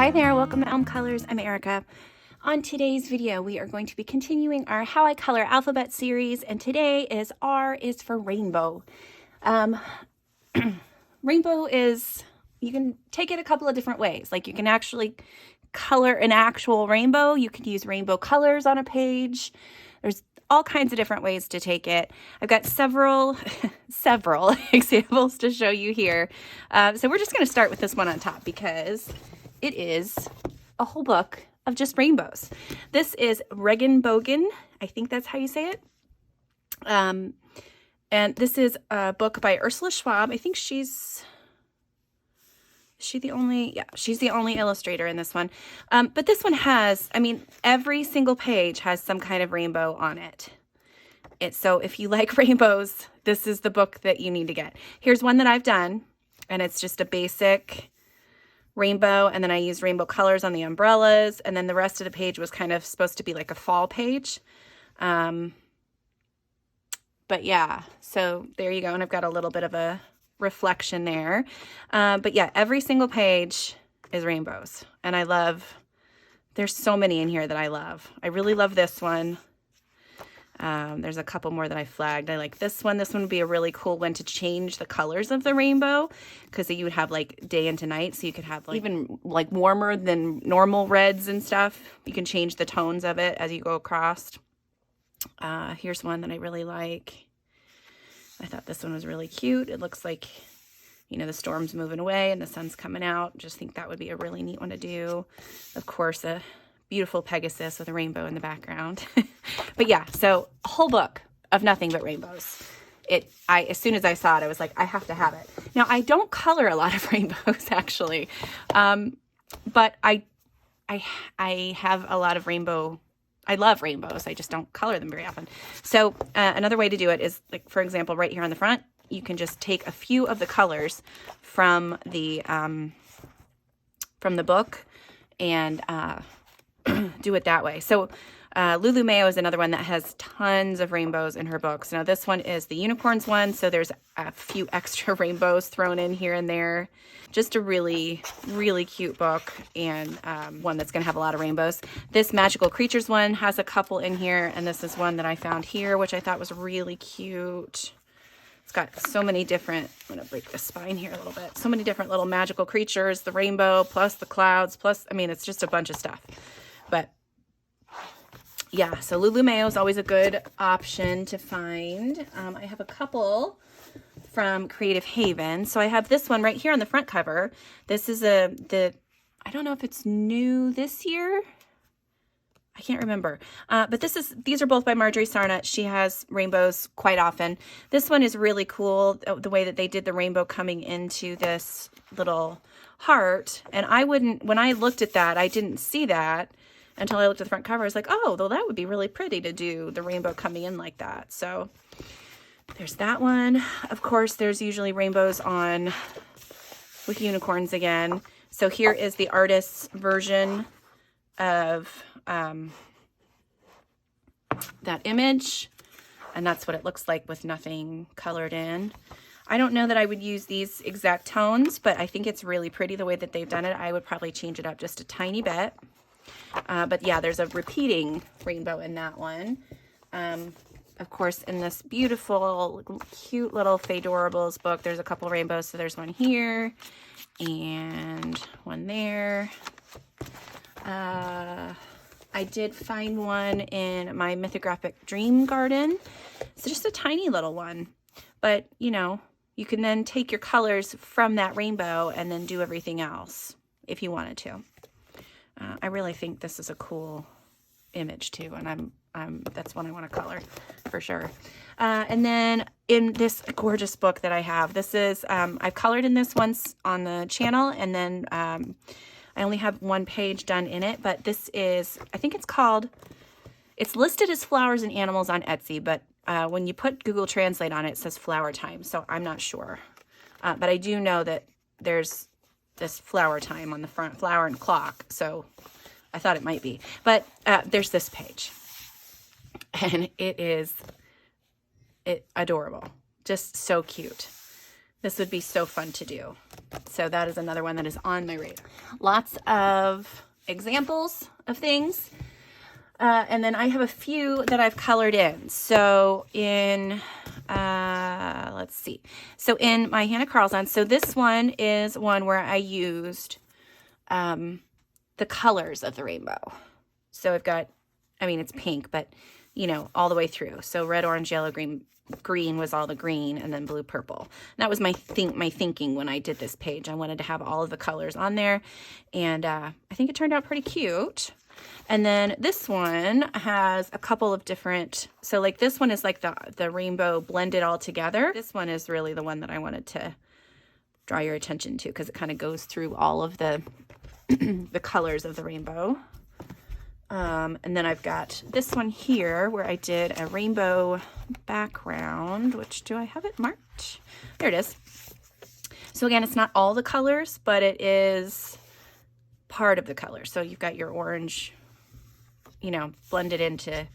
Hi there, welcome to Elm Colors. I'm Erica. On today's video, we are going to be continuing our How I Color Alphabet series, and today is R is for rainbow. Rainbow is, you can take it a couple of different ways. Like you can actually color an actual rainbow. You can use rainbow colors on a page. There's all kinds of different ways to take it. I've got several examples to show you here. So we're just going to start with this one on top because it is a whole book of just rainbows. This is Regenbogen. I think that's how you say it. And this is a book by Ursula Schwab. I think she's the only illustrator in this one. But this one has, I mean, every single page has some kind of rainbow on it. So if you like rainbows, this is the book that you need to get. Here's one that I've done, and it's just a basic rainbow, and then I used rainbow colors on the umbrellas, and then the rest of the page was kind of supposed to be like a fall page. But yeah, so there you go, and I've got a little bit of a reflection there. But yeah, every single page is rainbows, and there's so many in here that I love. I really love this one. There's a couple more that I flagged. I like this one. This one would be a really cool one to change the colors of the rainbow, because you would have like day into night, so you could have like even like warmer than normal reds and stuff. You can change the tones of it as you go across. Here's one that I really like. I thought this one was really cute. It looks like, you know, the storm's moving away and the sun's coming out. Just think that would be a really neat one to do. Of course, a beautiful Pegasus with a rainbow in the background. But yeah, so a whole book of nothing but rainbows. As soon as I saw it, I was like, I have to have it. Now, I don't color a lot of rainbows, actually. But I have a lot of I love rainbows. I just don't color them very often. So another way to do it is, like, for example, right here on the front, you can just take a few of the colors from the book and do it that way. So Lulu Mayo is another one that has tons of rainbows in her books. Now this one is the unicorns one, so there's a few extra rainbows thrown in here and there. Just a really, really cute book, and one that's going to have a lot of rainbows. This Magical Creatures one has a couple in here, and this is one that I found here, which I thought was really cute. It's got so many different, I'm going to break the spine here a little bit, so many different little magical creatures, the rainbow, plus the clouds, plus, I mean, it's just a bunch of stuff. But yeah, so Lulu Mayo is always a good option to find. I have a couple from Creative Haven. So I have this one right here on the front cover. This is I don't know if it's new this year. I can't remember. But these are both by Marjorie Sarnut. She has rainbows quite often. This one is really cool, the way that they did the rainbow coming into this little heart. And when I looked at that, I didn't see that until I looked at the front cover. I was like, oh, well, that would be really pretty to do the rainbow coming in like that. So there's that one. Of course, there's usually rainbows with unicorns again. So here is the artist's version of that image. And that's what it looks like with nothing colored in. I don't know that I would use these exact tones, but I think it's really pretty the way that they've done it. I would probably change it up just a tiny bit. But yeah, there's a repeating rainbow in that one. Of course, in this beautiful, cute little Fadorables book, there's a couple rainbows. So there's one here and one there. I did find one in my Mythographic Dream Garden. It's just a tiny little one. But, you know, you can then take your colors from that rainbow and then do everything else if you wanted to. I really think this is a cool image too, and that's one I want to color for sure. And then in this gorgeous book that I have, this is I've colored in this once on the channel, and then I only have one page done in it. But this is, I think it's listed as Flowers and Animals on Etsy, but when you put Google Translate on it, it says Flower Time, so I'm not sure. But I do know that there's this Flower Time on the front, flower and clock, so I thought it might be. But there's this page, and it's adorable, just so cute. This would be so fun to do. So that is another one that is on my radar. Lots of examples of things. And then I have a few that I've colored in. So in, let's see. So in my Hannah Carlson, so this one is one where I used the colors of the rainbow. So I've got, I mean, it's pink, but, you know, all the way through. So red, orange, yellow, green. Green was all the green, and then blue, purple. And that was my thinking when I did this page. I wanted to have all of the colors on there, and I think it turned out pretty cute. And then this one has a couple of different, so like this one is like the rainbow blended all together. This one is really the one that I wanted to draw your attention to because it kind of goes through all of the the colors of the rainbow. And then I've got this one here where I did a rainbow background, which do I have it marked? There it is. So again, it's not all the colors, but it is part of the color. So you've got your orange, you know, blended into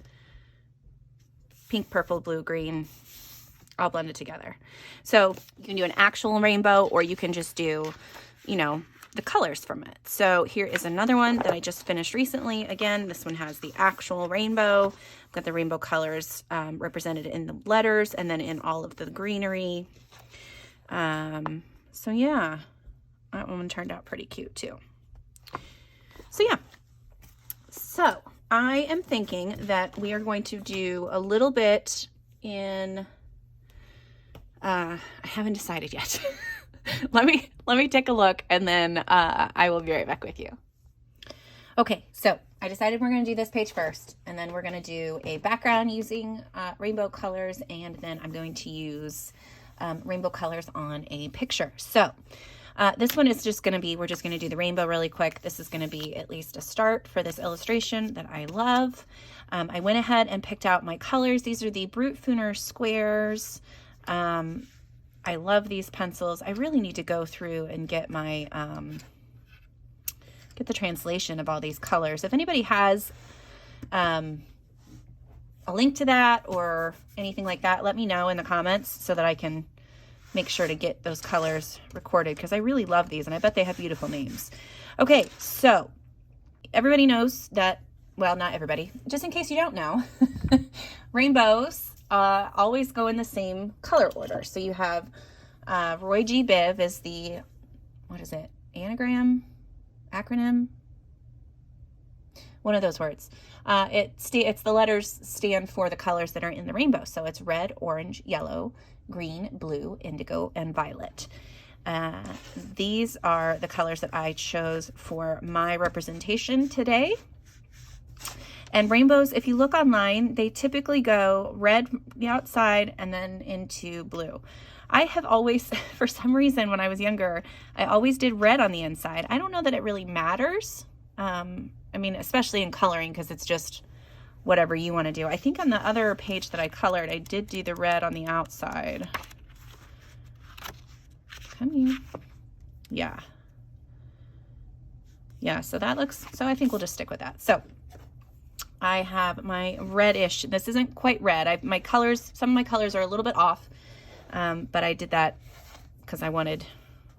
pink, purple, blue, green, all blended together. So you can do an actual rainbow, or you can just do, you know, the colors from it. So here is another one that I just finished recently. Again, this one has the actual rainbow. I've got the rainbow colors represented in the letters and then in all of the greenery. So yeah, that one turned out pretty cute too. So yeah, so I am thinking that we are going to do a little bit in, I haven't decided yet. Let me take a look, and then I will be right back with you. Okay, so I decided we're going to do this page first, and then we're going to do a background using rainbow colors, and then I'm going to use rainbow colors on a picture. So this one is just going to be, we're just going to do the rainbow really quick. This is going to be at least a start for this illustration that I love. I went ahead and picked out my colors. These are the Brutfuner Squares. I love these pencils. I really need to go through and get my, get the translation of all these colors. If anybody has a link to that or anything like that, let me know in the comments so that I can make sure to get those colors recorded, because I really love these and I bet they have beautiful names. Okay, so everybody knows that, well, not everybody, just in case you don't know, rainbows always go in the same color order. So you have Roy G. Biv is the, what is it, anagram, acronym, one of those words. It's the letters stand for the colors that are in the rainbow. So it's red, orange, yellow, green, blue, indigo, and violet. These are the colors that I chose for my representation today. And rainbows, if you look online, they typically go red the outside and then into blue. I have always, for some reason, when I was younger, I always did red on the inside. I don't know that it really matters. I mean, especially in coloring, because it's just whatever you want to do. I think on the other page that I colored, I did do the red on the outside. Come here. Yeah. Yeah, so that looks, so I think we'll just stick with that. So I have my reddish, this isn't quite red. My colors, some of my colors are a little bit off, but I did that because I wanted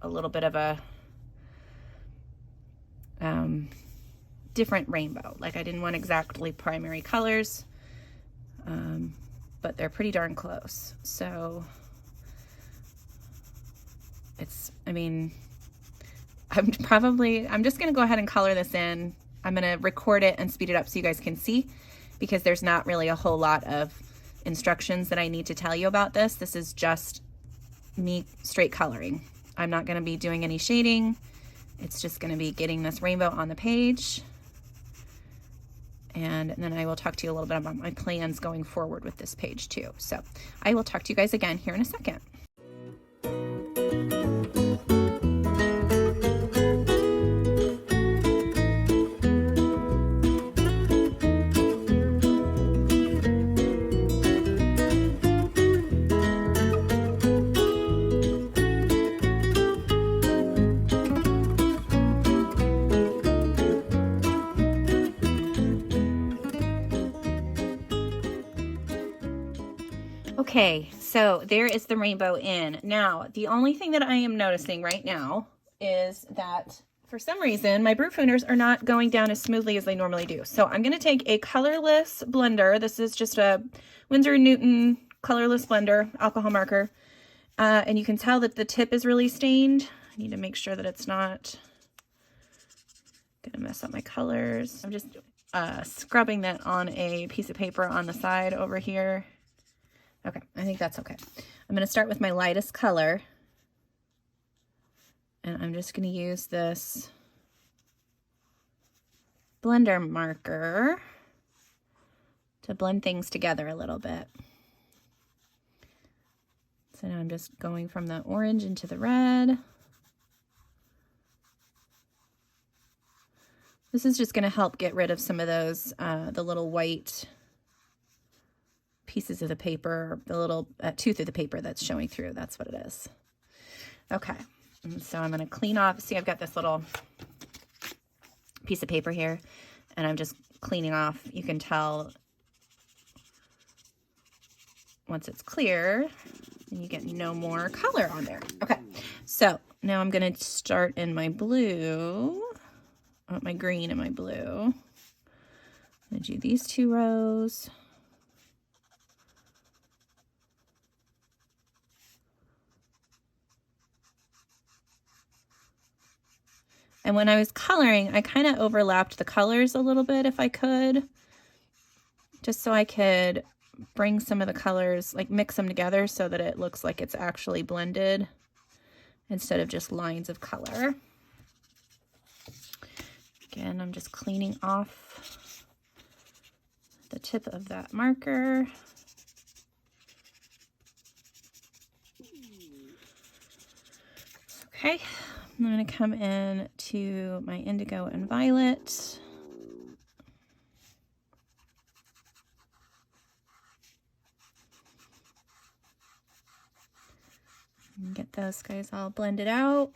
a little bit of a different rainbow. Like I didn't want exactly primary colors, but they're pretty darn close. So it's, I mean, I'm just going to go ahead and color this in. I'm going to record it and speed it up so you guys can see, because there's not really a whole lot of instructions that I need to tell you about this. This is just me straight coloring. I'm not going to be doing any shading. It's just going to be getting this rainbow on the page. And then I will talk to you a little bit about my plans going forward with this page too. So I will talk to you guys again here in a second. Okay, so there is the rainbow in. Now, the only thing that I am noticing right now is that for some reason, my Brutfuners are not going down as smoothly as they normally do. So I'm going to take a colorless blender. This is just a Winsor & Newton colorless blender, alcohol marker. And you can tell that the tip is really stained. I need to make sure that it's not going to mess up my colors. I'm just scrubbing that on a piece of paper on the side over here. Okay, I think that's okay. I'm going to start with my lightest color. And I'm just going to use this blender marker to blend things together a little bit. So now I'm just going from the orange into the red. This is just going to help get rid of some of those, the little white pieces of the paper, the little tooth of the paper that's showing through. That's what it is. Okay. And so I'm going to clean off. See, I've got this little piece of paper here, and I'm just cleaning off. You can tell once it's clear, and you get no more color on there. Okay, so now I'm going to start in my blue, my green and my blue. I'm going to do these 2 rows. And when I was coloring, I kind of overlapped the colors a little bit if I could, just so I could bring some of the colors, like mix them together so that it looks like it's actually blended instead of just lines of color. Again, I'm just cleaning off the tip of that marker. Okay. I'm going to come in to my indigo and violet. And get those guys all blended out.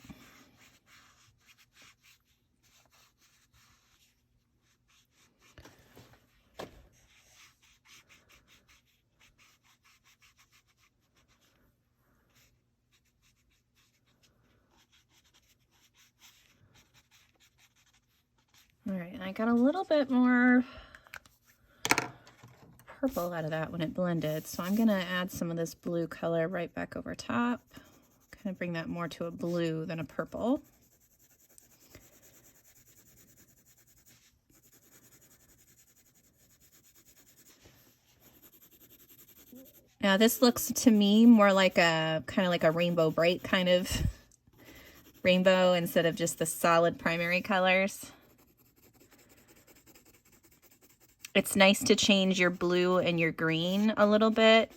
All right, and I got a little bit more purple out of that when it blended, so I'm going to add some of this blue color right back over top. Kind of bring that more to a blue than a purple. Now this looks to me more like a kind of like a Rainbow Bright kind of rainbow instead of just the solid primary colors. It's nice to change your blue and your green a little bit,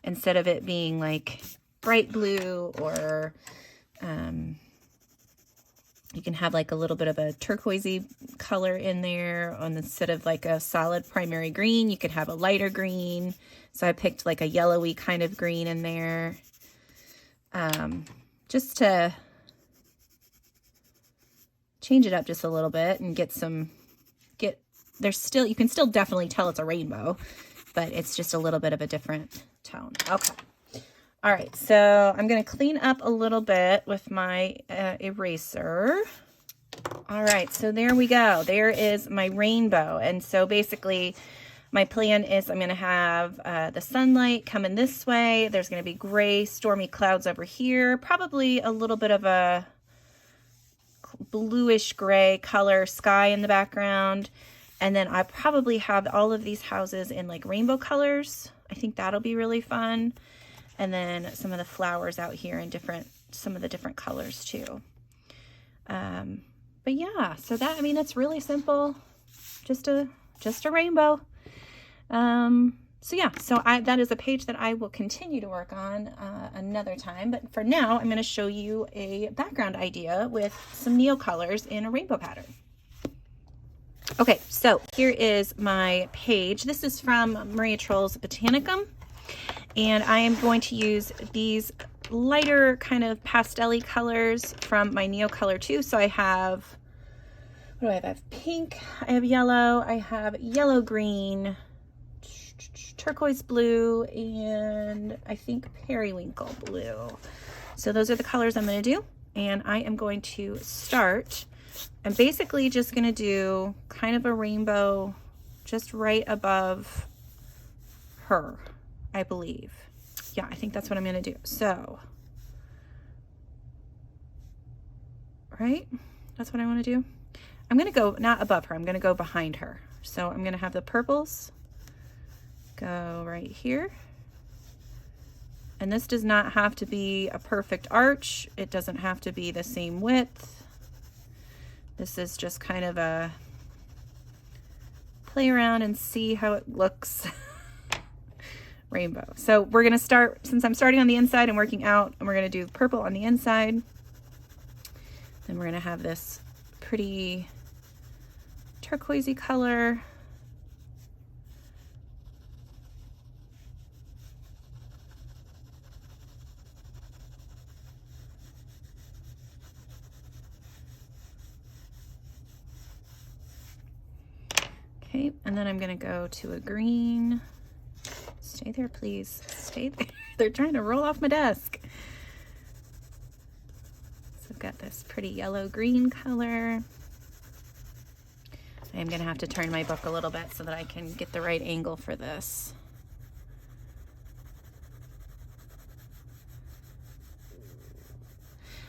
instead of it being like bright blue, or you can have like a little bit of a turquoisey color in there. Instead of like a solid primary green, you could have a lighter green. So I picked like a yellowy kind of green in there, just to change it up just a little bit and get some, there's still, you can still definitely tell it's a rainbow, but it's just a little bit of a different tone. Okay. All right. So I'm going to clean up a little bit with my eraser. All right. So there we go. There is my rainbow. And so basically my plan is I'm going to have the sunlight coming this way. There's going to be gray, stormy clouds over here. Probably a little bit of a bluish gray color sky in the background. And then I probably have all of these houses in like rainbow colors. I think that'll be really fun. And then some of the flowers out here in some of the different colors too. But yeah, so that, I mean, that's really simple. Just a rainbow. So yeah, so that is a page that I will continue to work on another time. But for now, I'm going to show you a background idea with some Neocolors in a rainbow pattern. Okay, so here is my page. This is from Maria Troll's Botanicum, and I am going to use these lighter kind of pastel-y colors from my Neocolor too. So I have, what do I have? I have pink, I have yellow, I have yellow green, turquoise blue, and I think periwinkle blue. So those are the colors I'm going to do, and I am going to start. I'm basically just going to do kind of a rainbow just right above her, I believe. Yeah, I think that's what I'm going to do. So, right? That's what I want to do. I'm going to go not above her, I'm going to go behind her. So I'm going to have the purples go right here. And this does not have to be a perfect arch. It doesn't have to be the same width. This is just kind of a play around and see how it looks. Rainbow. So we're going to start, since I'm starting on the inside and working out, and we're going to do purple on the inside. Then we're going to have this pretty turquoisey color. Okay, and then I'm going to go to a green. Stay there, please. Stay there. They're trying to roll off my desk. So I've got this pretty yellow-green color. I'm going to have to turn my book a little bit so that I can get the right angle for this.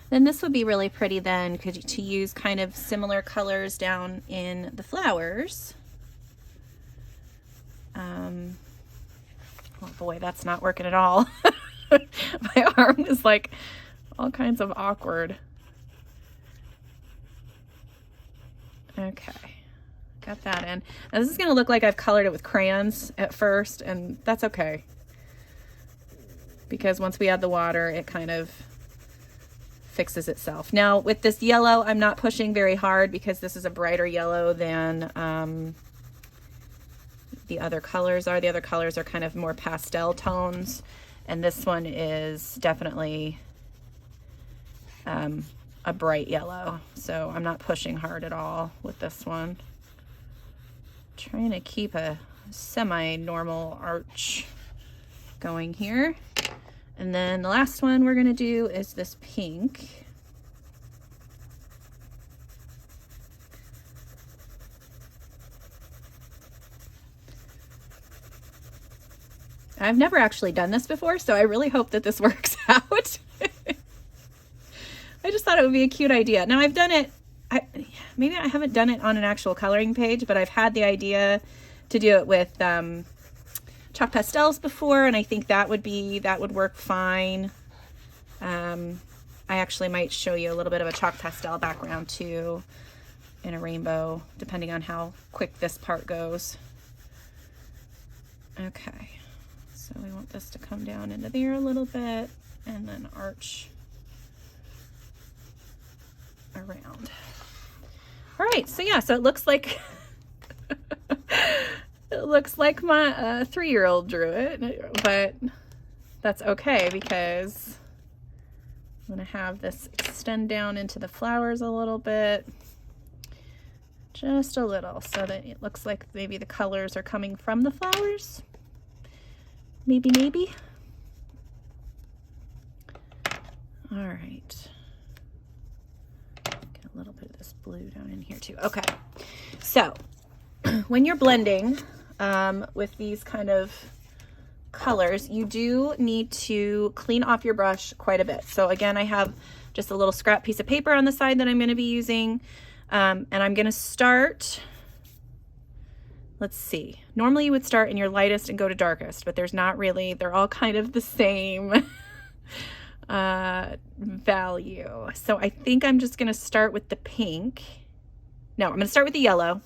Then this would be really pretty then to use kind of similar colors down in the flowers. Oh boy, that's not working at all. My arm is like all kinds of awkward. Okay, got that in. Now this is going to look like I've colored it with crayons at first, and that's okay. Because once we add the water, it kind of fixes itself. Now with this yellow, I'm not pushing very hard because this is a brighter yellow than the other colors are. The other colors are kind of more pastel tones, and this one is definitely a bright yellow. So I'm not pushing hard at all with this one. Trying to keep a semi-normal arch going here. And then the last one we're going to do is this pink. I've never actually done this before, so I really hope that this works out. I just thought it would be a cute idea. Now I've done it, maybe I haven't done it on an actual coloring page, but I've had the idea to do it with chalk pastels before, and I think that would work fine. I actually might show you a little bit of a chalk pastel background too in a rainbow, depending on how quick this part goes. Okay. So we want this to come down into there a little bit and then arch around. All right, so yeah, so it looks like it looks like my 3-year-old drew it, but that's okay because I'm gonna have this extend down into the flowers a little bit, just a little, so that it looks like maybe the colors are coming from the flowers. Maybe. All right. Get a little bit of this blue down in here too. Okay. So when you're blending with these kind of colors, you do need to clean off your brush quite a bit. So again, I have just a little scrap piece of paper on the side that I'm going to be using. And I'm going to start. Let's see. Normally you would start in your lightest and go to darkest, but there's not really, they're all kind of the same value. So I think I'm just going to start with the pink. No, I'm going to start with the yellow,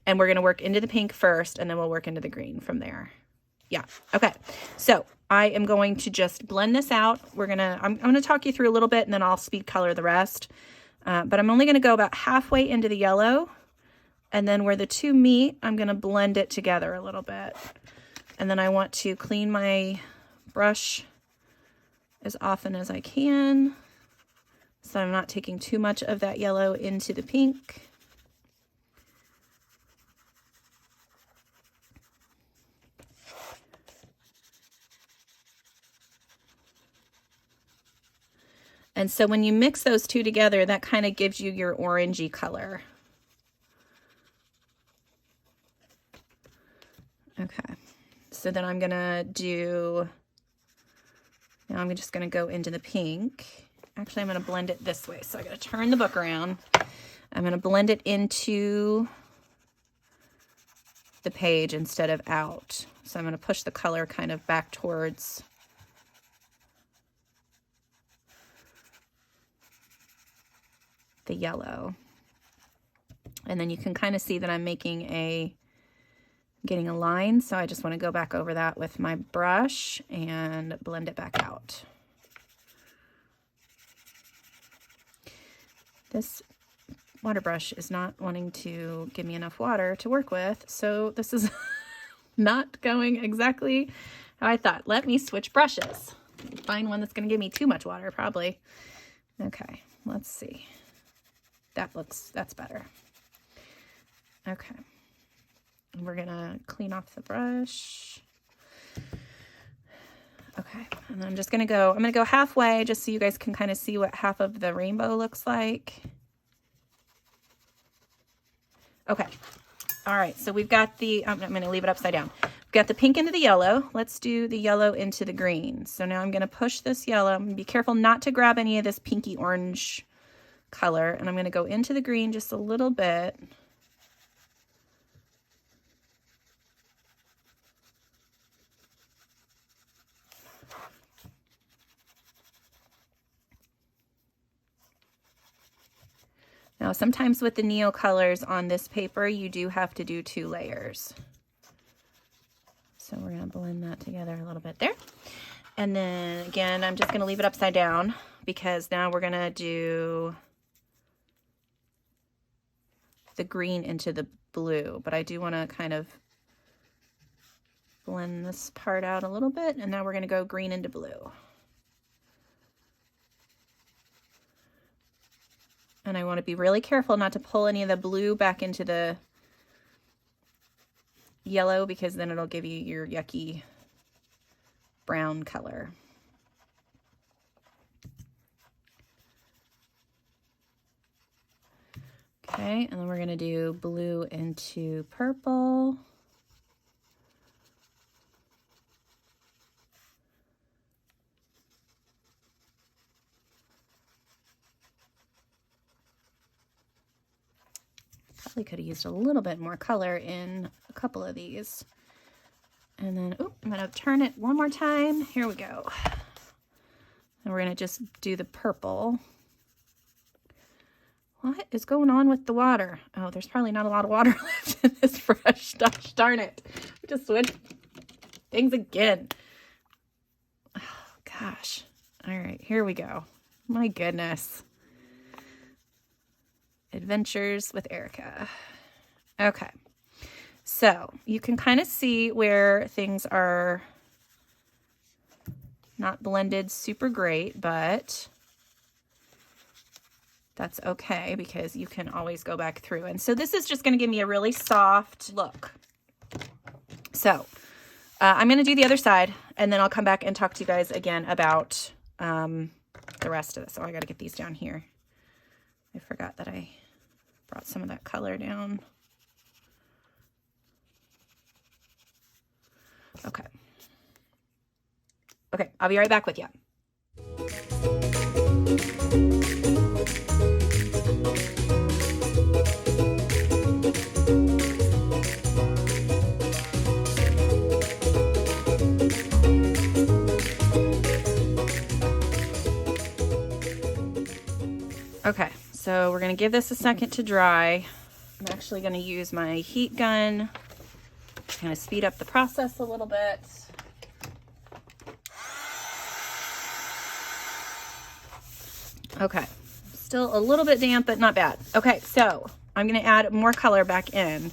and we're going to work into the pink first, and then we'll work into the green from there. Yeah. Okay. So I am going to just blend this out. I'm going to talk you through a little bit, and then I'll speed color the rest. But I'm only going to go about halfway into the yellow. And then where the two meet, I'm going to blend it together a little bit. And then I want to clean my brush as often as I can, so I'm not taking too much of that yellow into the pink. And so when you mix those two together, that kind of gives you your orangey color. Okay, so then I'm gonna do, now I'm just gonna go into the pink. Actually, I'm gonna blend it this way. So I gotta turn the book around. I'm gonna blend it into the page instead of out. So I'm gonna push the color kind of back towards the yellow. And then you can kind of see that I'm making getting a line. So I just want to go back over that with my brush and blend it back out. This water brush is not wanting to give me enough water to work with. So this is not going exactly how I thought. Let me switch brushes. Find one that's going to give me too much water, probably. Okay, let's see. That's better. Okay. We're gonna clean off the brush. Okay, and I'm just gonna go halfway just so you guys can kind of see what half of the rainbow looks like. Okay, all right, so we've got I'm gonna leave it upside down. We've got the pink into the yellow. Let's do the yellow into the green. So now I'm gonna push this yellow. I'm gonna be careful not to grab any of this pinky orange color, and I'm gonna go into the green just a little bit. Now, sometimes with the Neocolors on this paper, you do have to do 2 layers. So we're going to blend that together a little bit there. And then again, I'm just going to leave it upside down because now we're going to do the green into the blue. But I do want to kind of blend this part out a little bit. And now we're going to go green into blue. And I want to be really careful not to pull any of the blue back into the yellow because then it'll give you your yucky brown color. Okay, and then we're going to do blue into purple. Probably could have used a little bit more color in a couple of these. And then, I'm going to turn it one more time. Here we go. And we're going to just do the purple. What is going on with the water? Oh, there's probably not a lot of water left in this brush. Gosh darn it. We just switched things again. Oh, gosh. All right, here we go. My goodness. Adventures with Erica. Okay, so you can kind of see where things are not blended super great, but that's okay because you can always go back through. And so this is just going to give me a really soft look. So I'm going to do the other side and then I'll come back and talk to you guys again about the rest of this. So I got to get these down here. I forgot that I brought some of that color down. Okay. Okay, I'll be right back with you. Okay, so we're going to give this a second to dry. I'm actually going to use my heat gun to kind of speed up the process a little bit. Okay, still a little bit damp, but not bad. Okay, so I'm going to add more color back in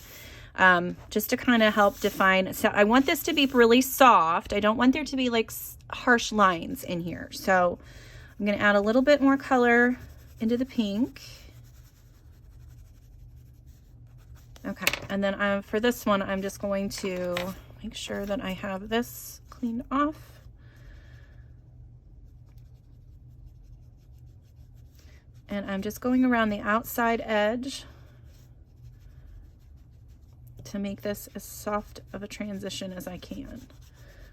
just to kind of help define. So I want this to be really soft. I don't want there to be like harsh lines in here. So I'm going to add a little bit more color into the pink. Okay, and then for this one, I'm just going to make sure that I have this cleaned off. And I'm just going around the outside edge to make this as soft of a transition as I can.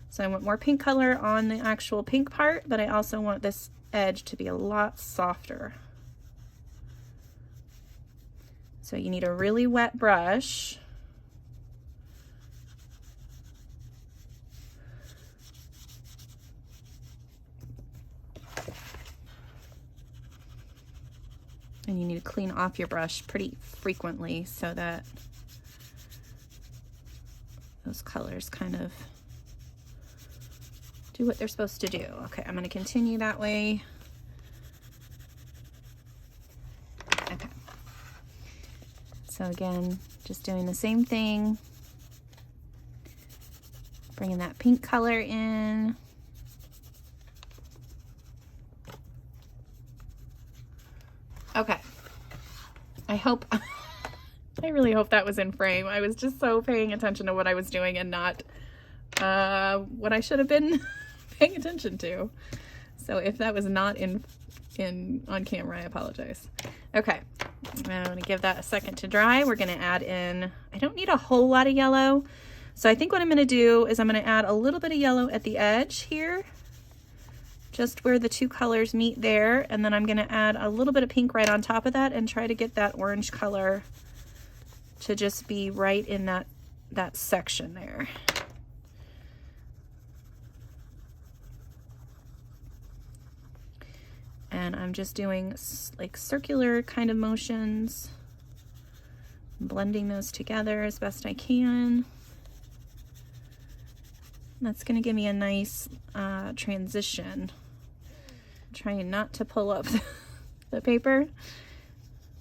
So I want more pink color on the actual pink part, but I also want this edge to be a lot softer. So you need a really wet brush. And you need to clean off your brush pretty frequently so that those colors kind of do what they're supposed to do. Okay, I'm going to continue that way. Okay. So again, just doing the same thing. Bringing that pink color in. Okay. I hope, I really hope that was in frame. I was just so paying attention to what I was doing and not what I should have been paying attention to. So if that was not on camera, I apologize. Okay, I'm gonna give that a second to dry. We're gonna add in, I don't need a whole lot of yellow. So I think what I'm gonna do is I'm gonna add a little bit of yellow at the edge here, just where the two colors meet there. And then I'm gonna add a little bit of pink right on top of that and try to get that orange color to just be right in that section there. And I'm just doing like circular kind of motions, blending those together as best I can. That's gonna give me a nice transition. I'm trying not to pull up the paper,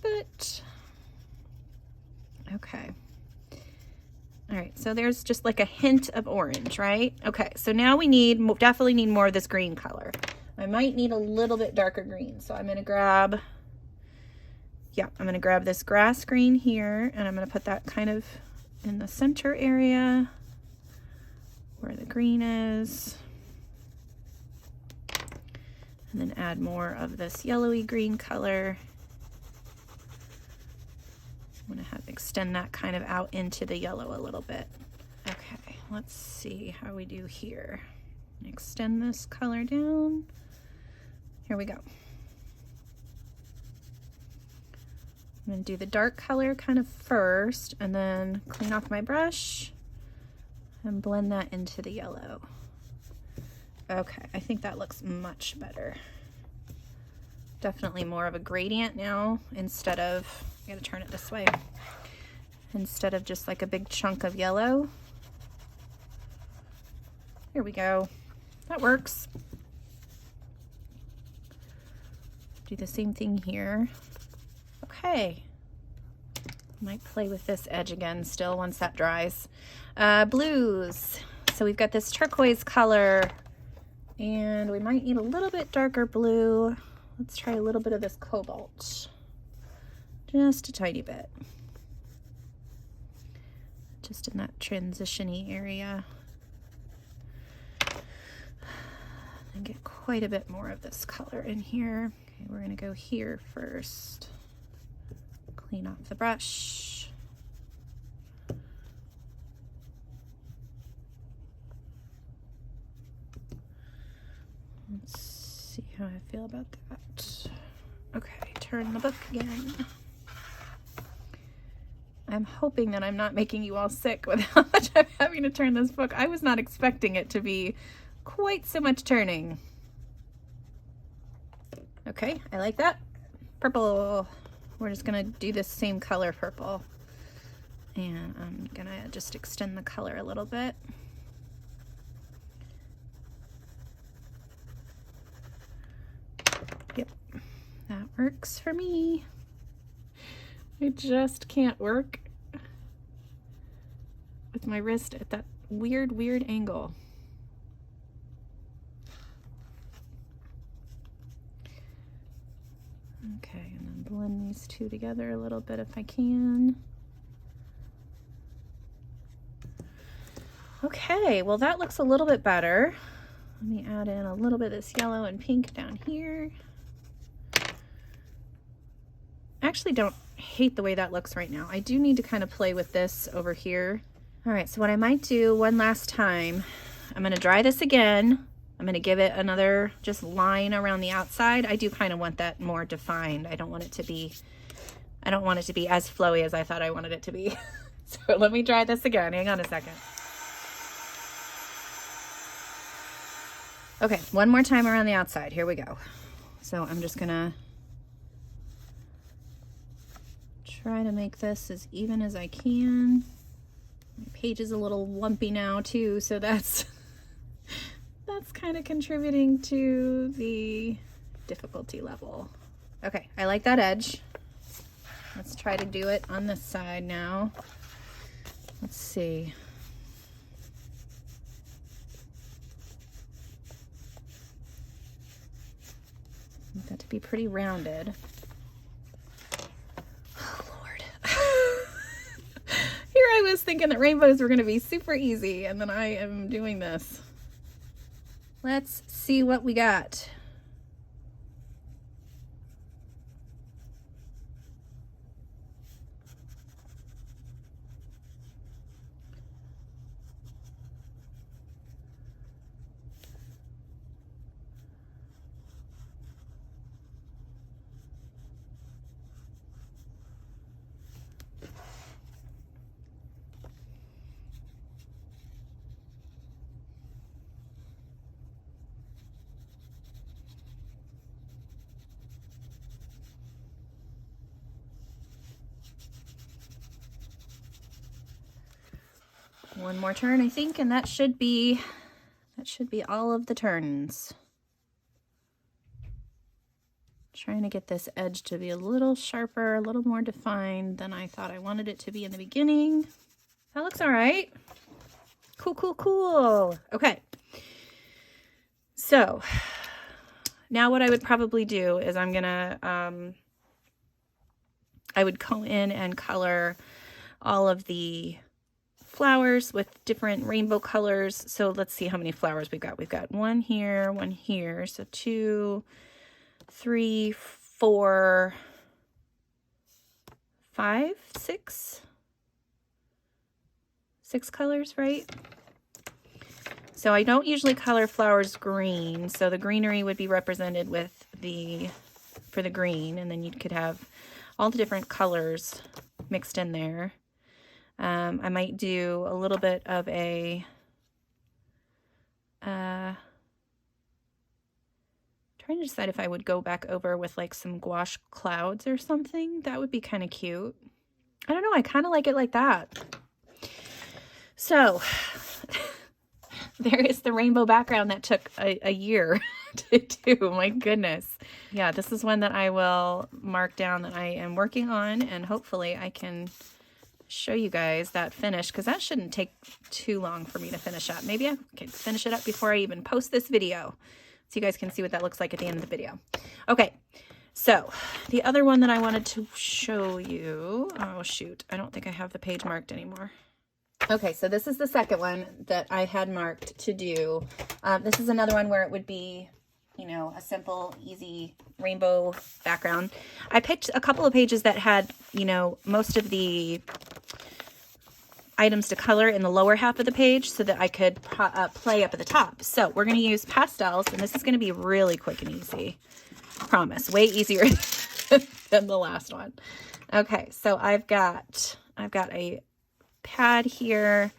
but okay. All right, so there's just like a hint of orange, right? Okay, so now we definitely need more of this green color. I might need a little bit darker green. So I'm gonna grab, I'm gonna grab this grass green here and I'm gonna put that kind of in the center area where the green is. And then add more of this yellowy green color. I'm gonna extend that kind of out into the yellow a little bit. Okay, let's see how we do here. Extend this color down. Here we go. I'm going to do the dark color kind of first and then clean off my brush and blend that into the yellow. Okay, I think that looks much better. Definitely more of a gradient now instead of, I gotta turn it this way, instead of just like a big chunk of yellow. Here we go. That works. Do the same thing here. Okay. Might play with this edge again still once that dries. Blues. So we've got this turquoise color and we might need a little bit darker blue. Let's try a little bit of this cobalt. Just a tiny bit. Just in that transition-y area. And get quite a bit more of this color in here. Okay, we're gonna go here first. Clean off the brush. Let's see how I feel about that. Okay, turn the book again. I'm hoping that I'm not making you all sick with how much I'm having to turn this book. I was not expecting it to be quite so much turning. Okay, I like that. Purple. We're just gonna do this same color purple. And I'm gonna just extend the color a little bit. Yep, that works for me. It just can't work with my wrist at that weird angle. Okay, and then blend these two together a little bit if I can. Okay, well that looks a little bit better. Let me add in a little bit of this yellow and pink down here. actually don't hate the way that looks right now. I do need to kind of play with this over here. All right, so what I might do one last time, I'm gonna dry this again. I'm gonna give it another just line around the outside. I do kind of want that more defined. I don't want it to be as flowy as I thought I wanted it to be. So let me try this again. Hang on a second. Okay, one more time around the outside. Here we go. So I'm just gonna try to make this as even as I can. My page is a little lumpy now too, so that's kind of contributing to the difficulty level. Okay, I like that edge. Let's try to do it on this side now. Let's see. I want that to be pretty rounded. Oh, Lord. Here I was thinking that rainbows were going to be super easy, and then I am doing this. Let's see what we got. One more turn, I think, and that should be all of the turns. Trying to get this edge to be a little sharper, a little more defined than I thought I wanted it to be in the beginning. That looks all right. Cool, cool, cool. Okay. So now what I would probably do is I'm gonna, I would go in and color all of the flowers with different rainbow colors. So let's see how many flowers we've got. We've got one here, so 2, 3, 4, 5, 6 colors, right? So I don't usually color flowers green, so the greenery would be represented with for the green, and then you could have all the different colors mixed in there. I might do a little bit of a trying to decide if I would go back over with like some gouache clouds or something. That would be kind of cute. I don't know, I kind of like it like that. So there is the rainbow background that took a year to do. My goodness. Yeah, this is one that I will mark down that I am working on, and hopefully I can show you guys that finish, because that shouldn't take too long for me to finish up. Maybe I can finish it up before I even post this video, so you guys can see what that looks like at the end of the video. Okay, so the other one that I wanted to show you, oh shoot, I don't think I have the page marked anymore. Okay, so this is the second one that I had marked to do. This is another one where it would be, you know, a simple, easy rainbow background. I picked a couple of pages that had, you know, most of the items to color in the lower half of the page so that I could play up at the top. So we're going to use pastels, and this is going to be really quick and easy. Promise, way easier than the last one. Okay, so I've got a pad here,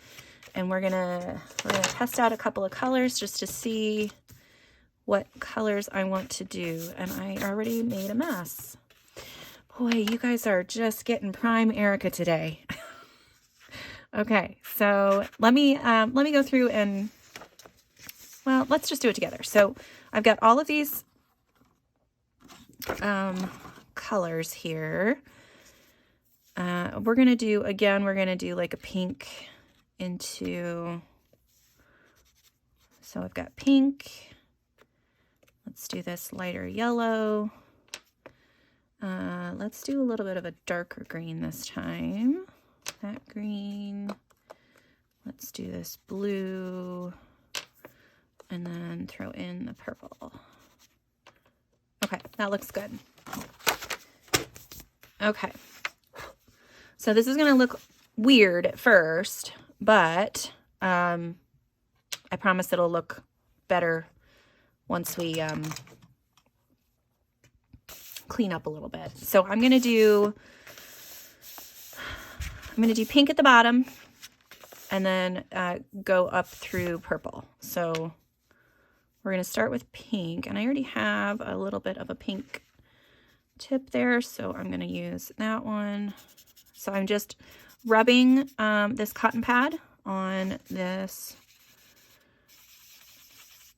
and we're gonna test out a couple of colors just to see what colors I want to do. And I already made a mess. Boy, you guys are just getting prime Erica today. Okay, so let me go through and, well, let's just do it together. So I've got all of these colors here. We're gonna do like a pink into, so I've got pink. Let's do this lighter yellow. Let's do a little bit of a darker green this time. That green. Let's do this blue, and then throw in the purple. Okay, that looks good. Okay. So this is going to look weird at first, but I promise it'll look better once we clean up a little bit. So I'm going to do pink at the bottom and then go up through purple. So we're going to start with pink, and I already have a little bit of a pink tip there, so I'm going to use that one. So I'm just rubbing this cotton pad on this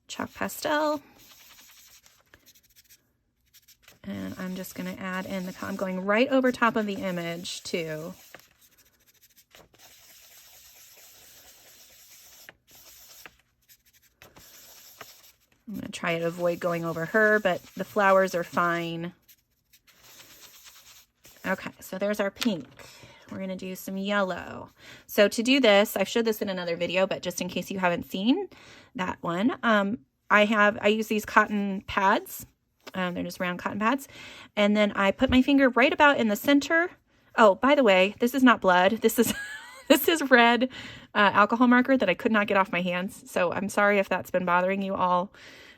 chalk pastel, and I'm just going to add in I'm going right over top of the image too. I'm going to try to avoid going over her, but the flowers are fine. Okay, so there's our pink. We're going to do some yellow. So to do this, I've showed this in another video, but just in case you haven't seen that one, I use these cotton pads. They're just round cotton pads. And then I put my finger right about in the center. Oh, by the way, this is not blood. This is this is red alcohol marker that I could not get off my hands. So I'm sorry if that's been bothering you all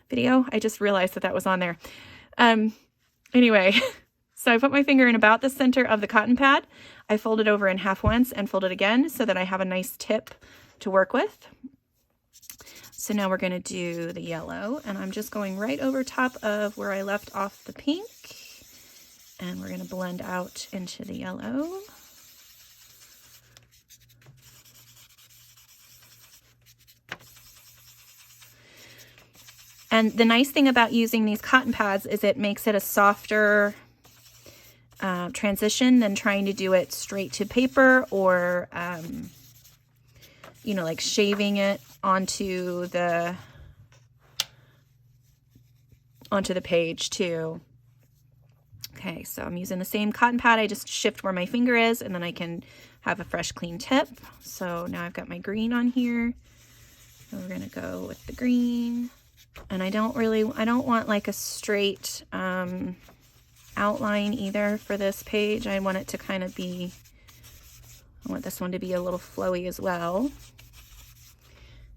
video. I just realized that was on there. Anyway, so I put my finger in about the center of the cotton pad. I fold it over in half once and fold it again so that I have a nice tip to work with. So now we're going to do the yellow, and I'm just going right over top of where I left off the pink, and we're going to blend out into the yellow. And the nice thing about using these cotton pads is it makes it a softer transition than trying to do it straight to paper or, you know, like shaving it onto the page too. Okay, so I'm using the same cotton pad. I just shift where my finger is, and then I can have a fresh, clean tip. So now I've got my green on here. So we're gonna go with the green. And I don't want like a straight outline either for this page. I want it to kind of be, I want this one to be a little flowy as well.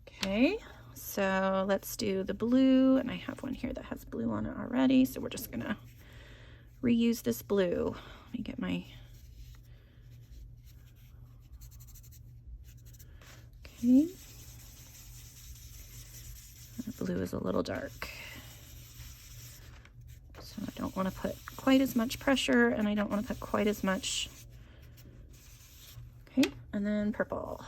Okay, so let's do the blue, and I have one here that has blue on it already, so we're just gonna reuse this blue. Let me get my, okay. The blue is a little dark, so I don't want to put quite as much pressure, and I don't want to put quite as much. Okay, and then purple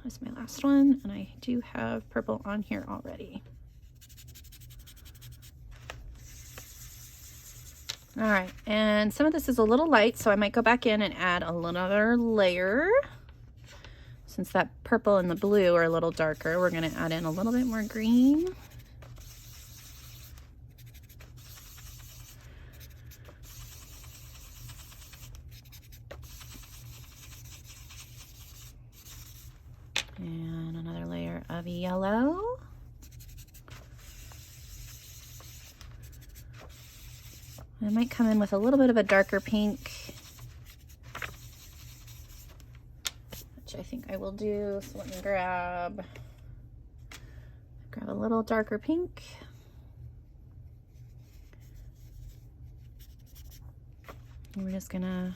is my last one, and I do have purple on here already. All right, and some of this is a little light, so I might go back in and add another layer. Since that purple and the blue are a little darker, we're going to add in a little bit more green. And another layer of yellow. I might come in with a little bit of a darker pink, which I think I will do. So let me grab a little darker pink. And we're just gonna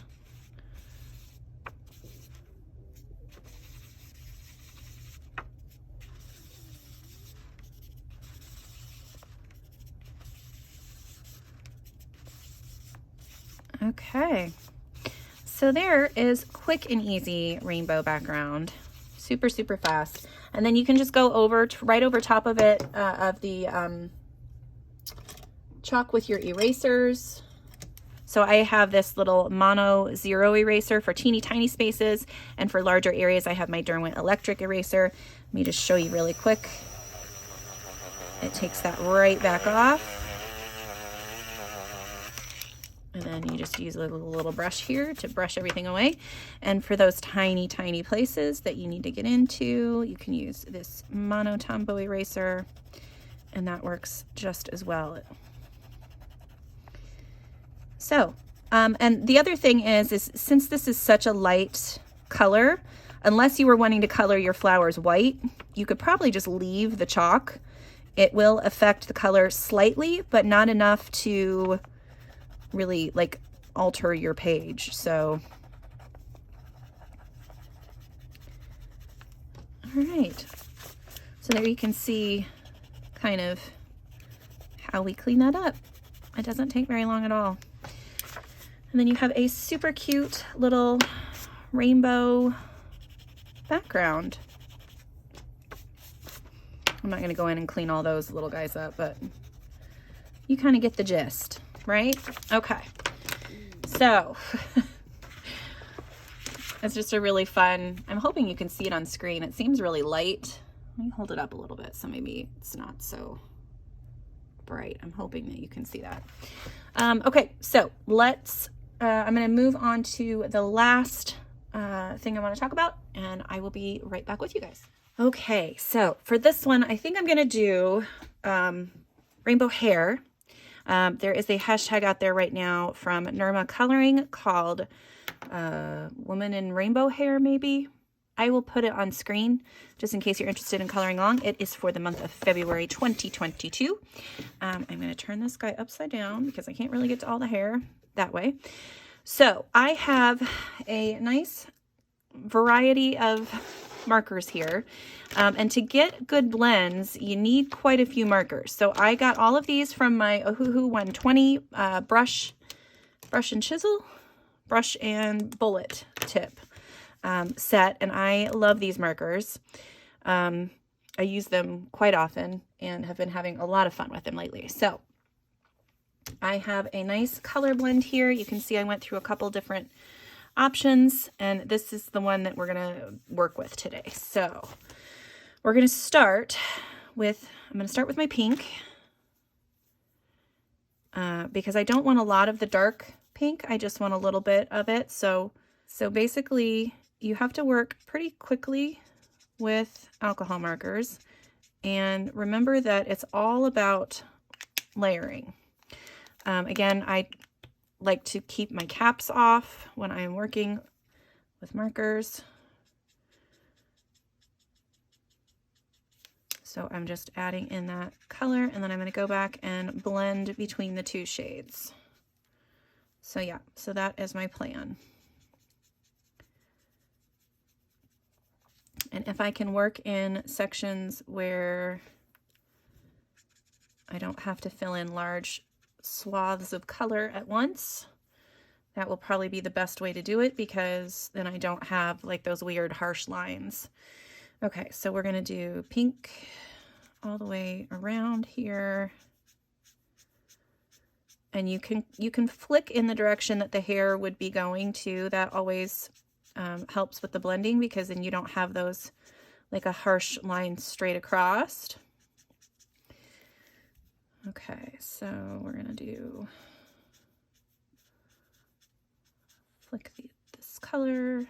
okay, so there is quick and easy rainbow background. Super, super fast. And then you can just go over right over top of it, of the chalk with your erasers. So I have this little mono 0 eraser for teeny tiny spaces, and for larger areas I have my Derwent electric eraser. Let me just show you really quick. It takes that right back off. And then you just use a little brush here to brush everything away. And for those tiny, tiny places that you need to get into, you can use this mono Tombow eraser, and that works just as well. So And the other thing is since this is such a light color, unless you were wanting to color your flowers white, you could probably just leave the chalk. It will affect the color slightly, but not enough to really like alter your page. So, all right. So there you can see kind of how we clean that up. It doesn't take very long at all. And then you have a super cute little rainbow background. I'm not going to go in and clean all those little guys up, but you kind of get the gist, right? Okay. So it's just a really fun, I'm hoping you can see it on screen. It seems really light. Let me hold it up a little bit so maybe it's not so bright. I'm hoping that you can see that. Okay, so let's, I'm going to move on to the last thing I want to talk about, and I will be right back with you guys. Okay, so for this one, I think I'm going to do rainbow hair. There is a hashtag out there right now from Nirma Coloring called Woman in Rainbow Hair, maybe. I will put it on screen just in case you're interested in coloring along. It is for the month of February 2022. I'm going to turn this guy upside down because I can't really get to all the hair that way. So I have a nice variety of markers here. And to get good blends, you need quite a few markers. So I got all of these from my Ohuhu 120 brush and chisel, brush and bullet tip set. And I love these markers. I use them quite often and have been having a lot of fun with them lately. So I have a nice color blend here. You can see I went through a couple different options, and this is the one that we're going to work with today. So we're going to start with, I'm going to start with my pink because I don't want a lot of the dark pink. I just want a little bit of it. So basically you have to work pretty quickly with alcohol markers, and remember that it's all about layering. Again, I like to keep my caps off when I am working with markers. So I'm just adding in that color, and then I'm going to go back and blend between the two shades. So yeah, so that is my plan. And if I can work in sections where I don't have to fill in large swaths of color at once, that will probably be the best way to do it, because then I don't have like those weird harsh lines. Okay, so we're going to do pink all the way around here. And you can flick in the direction that the hair would be going to. That always helps with the blending, because then you don't have those like a harsh line straight across. Okay, so we're gonna do flick this color.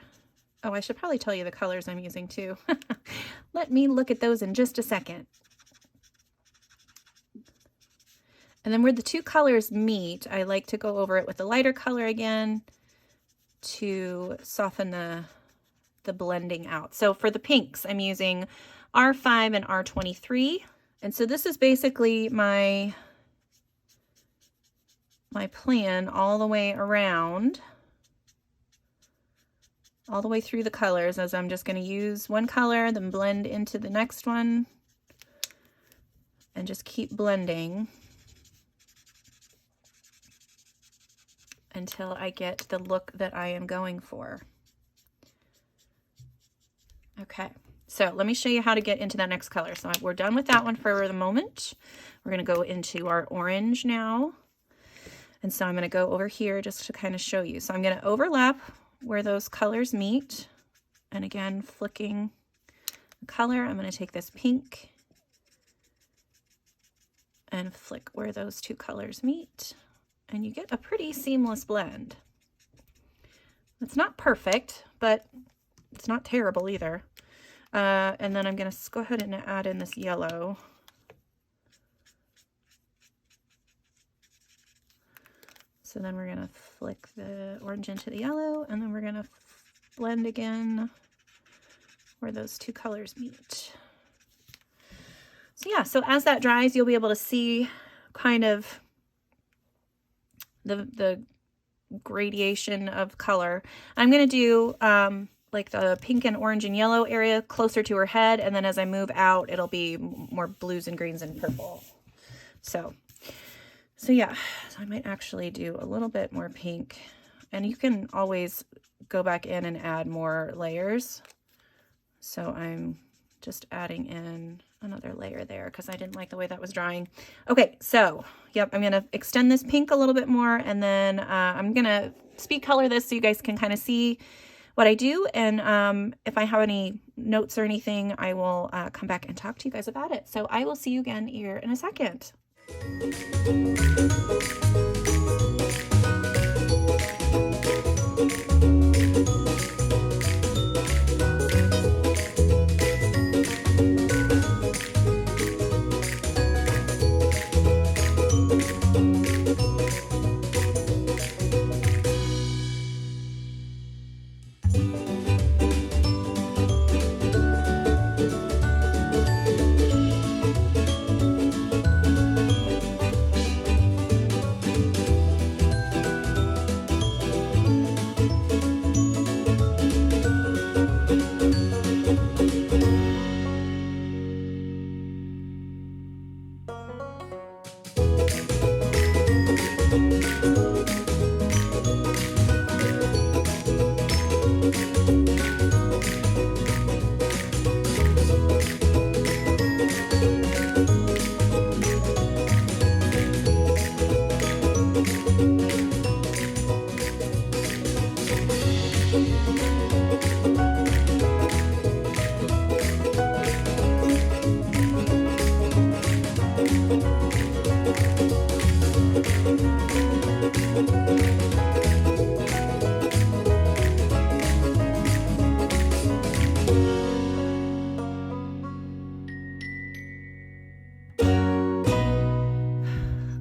Oh, I should probably tell you the colors I'm using too. Let me look at those in just a second. And then where the two colors meet, I like to go over it with a lighter color again to soften the blending out. So for the pinks, I'm using R5 and R23. And so this is basically my plan all the way around, all the way through the colors, as I'm just going to use one color, then blend into the next one, and just keep blending until I get the look that I am going for. Okay, so let me show you how to get into that next color. So we're done with that one for the moment. We're going to go into our orange now. And so I'm going to go over here just to kind of show you. So I'm going to overlap where those colors meet. And again, flicking the color, I'm going to take this pink and flick where those two colors meet. And you get a pretty seamless blend. It's not perfect, but it's not terrible either. And then I'm going to go ahead and add in this yellow. So then we're going to flick the orange into the yellow, and then we're going to blend again where those two colors meet. So yeah, so as that dries, you'll be able to see kind of the gradation of color. I'm going to do like the pink and orange and yellow area closer to her head, and then as I move out, it'll be more blues and greens and purple. So yeah, so I might actually do a little bit more pink, and you can always go back in and add more layers. So I'm just adding in another layer there because I didn't like the way that was drying. Okay, so yep, I'm gonna extend this pink a little bit more, and then I'm gonna speed color this so you guys can kind of see what I do. And if I have any notes or anything, I will come back and talk to you guys about it. So I will see you again here in a second.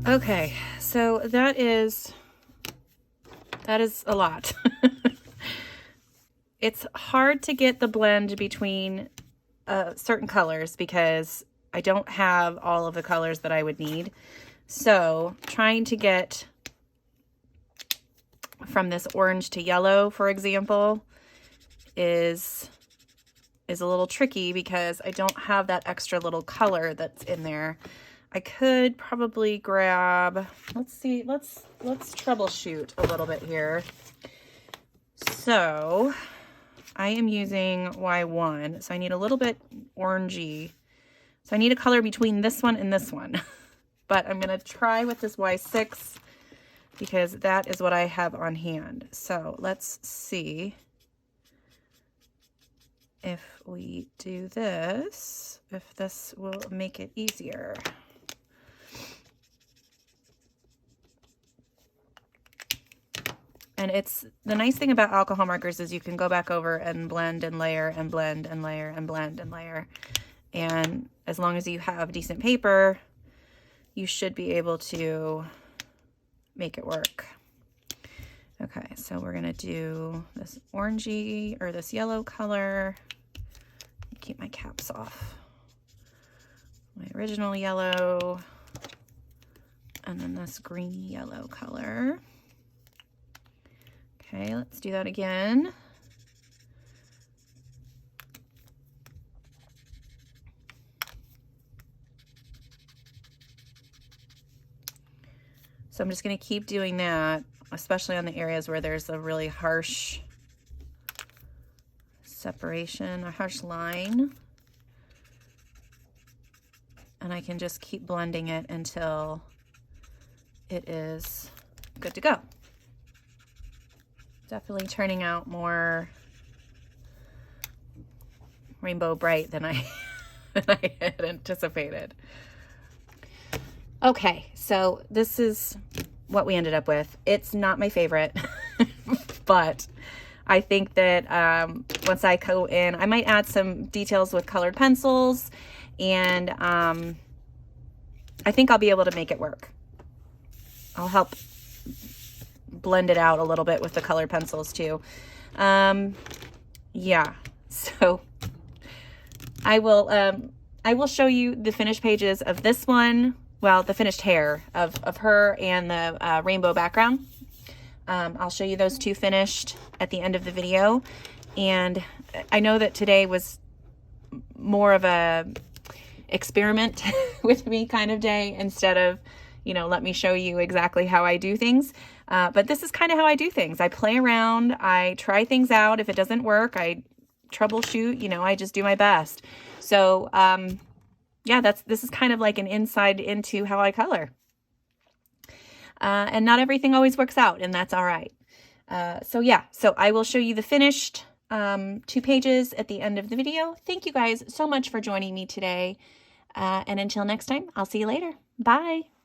Okay, so that is a lot. It's hard to get the blend between certain colors because I don't have all of the colors that I would need. So trying to get from this orange to yellow, for example, is a little tricky because I don't have that extra little color that's in there. I could probably grab, let's see, let's troubleshoot a little bit here. So I am using Y1, so I need a little bit orangey. So I need a color between this one and this one. But I'm going to try with this Y6 because that is what I have on hand. So let's see if we do this, if this will make it easier. And it's the nice thing about alcohol markers is you can go back over and blend and layer and blend and layer and blend and layer. And as long as you have decent paper, you should be able to make it work. Okay, so we're gonna do this orangey or this yellow color. Keep my caps off. My original yellow, and then this green yellow color. Okay, let's do that again. So I'm just going to keep doing that, especially on the areas where there's a really harsh separation, a harsh line. And I can just keep blending it until it is good to go. Definitely turning out more rainbow bright than I had anticipated. Okay, so this is what we ended up with. It's not my favorite, but I think that once I go in, I might add some details with colored pencils, and I think I'll be able to make it work. I'll help blend it out a little bit with the colored pencils too. Yeah, so I will show you the finished pages of this one. Well, the finished hair of her and the rainbow background. I'll show you those two finished at the end of the video. And I know that today was more of a experiment with me kind of day instead of, you know, let me show you exactly how I do things. But this is kind of how I do things. I play around, I try things out. If it doesn't work, I troubleshoot, you know, I just do my best. So, yeah, this is kind of like an insight into how I color. And not everything always works out, and that's all right. So yeah, so I will show you the finished 2 pages at the end of the video. Thank you guys so much for joining me today. And until next time, I'll see you later. Bye.